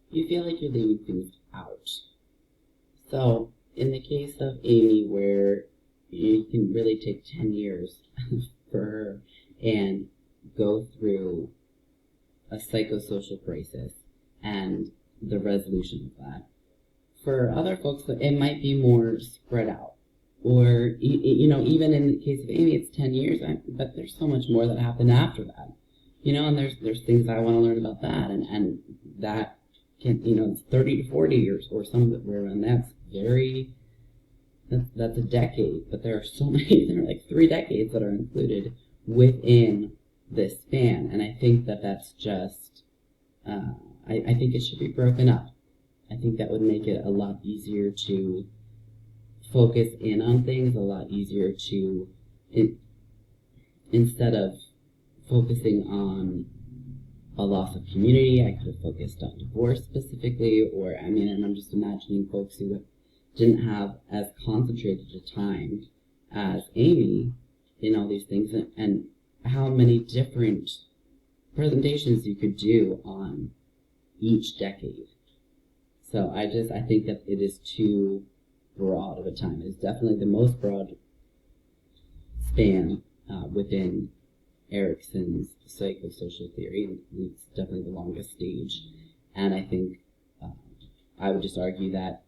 you feel like you're leaving things out. So, in the case of Amy, where you can really take 10 years for her and go through a psychosocial crisis and the resolution of that. For other folks, it might be more spread out. Or, even in the case of Amy, it's 10 years, but there's so much more that happened after that. And there's things I want to learn about that, and that can, it's 30 to 40 years, or some of it where, and that's a decade, but there are so many, there are like 3 decades that are included within this span, and I think that's just, I think it should be broken up. I think that would make it a lot easier to focus in on things, a lot easier to, instead of focusing on a loss of community, I could have focused on divorce specifically, or, and I'm just imagining folks who didn't have as concentrated a time as Amy in all these things, and how many different presentations you could do on each decade. So I think that it is too broad of a time. It's definitely the most broad span within Erikson's psychosocial theory, and it's definitely the longest stage. And I think I would just argue that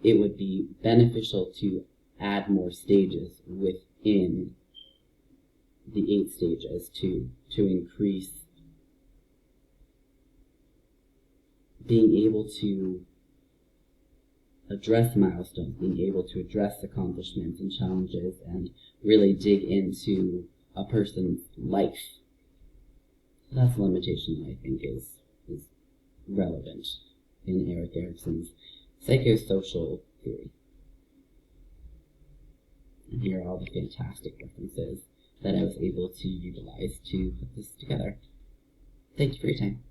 it would be beneficial to add more stages within the 8 stages to increase being able to address milestones, being able to address accomplishments and challenges, and really dig into a person's life. That's a limitation that I think is relevant in Erik Erikson's psychosocial theory. And here are all the fantastic references that I was able to utilize to put this together. Thank you for your time.